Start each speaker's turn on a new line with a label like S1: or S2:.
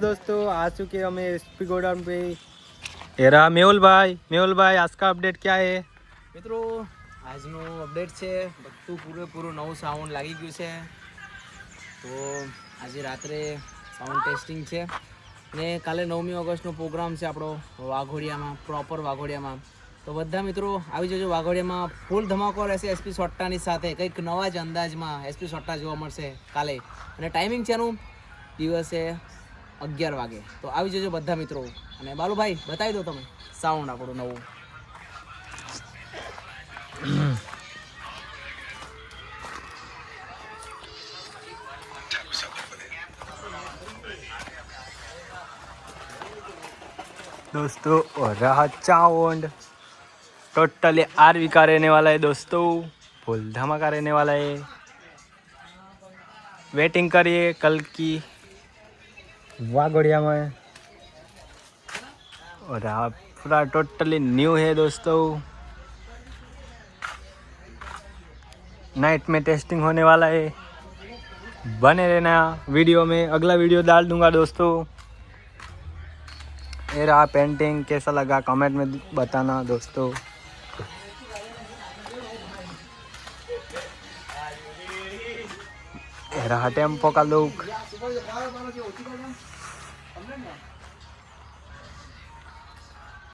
S1: दोस्तों आ चुके हमें एसपी गोडाउन पे। ये रहा मेहुल भाई आज का अपडेट क्या है?
S2: મિત્રો આજનો અપડેટ છે બધું પૂરેપૂરું નવું સાઉન્ડ લાગી ગયું છે. તો આજે રાત્રે સાઉન્ડ ટેસ્ટિંગ છે ને કાલે 9મી ઓગસ્ટનો પ્રોગ્રામ છે આપણો વાઘોડિયામાં, પ્રોપર વાઘોડિયામાં. તો બધા મિત્રો આવી જજો. વાઘોડિયામાં ફૂલ ધમાકો રહેશે એસપી સોટ્ટાની સાથે. કંઈક નવા જ અંદાજમાં એસપી સોટ્ટા જોવા મળશે કાલે. અને ટાઈમિંગ છે એનું દિવસે 11 વાગે. તો આવી જજો બધા મિત્રો. અને બાલુભાઈ બતાવી દો તમે સાઉન્ડ આપણું નવું.
S1: दोस्तों और रहा साउंड टोटली आरवी का रहने वाला है दोस्तों, फुल धमाका रहने वाला है. वेटिंग करिए कल की वागोड़िया में. और पूरा टोटली न्यू है दोस्तों. नाइट में टेस्टिंग होने वाला है. बने रहना वीडियो में, अगला वीडियो डाल दूंगा दोस्तों. ये रहा पेंटिंग, कैसा लगा कमेंट में बताना दोस्तों. ये रहा टेम्पो का लुक.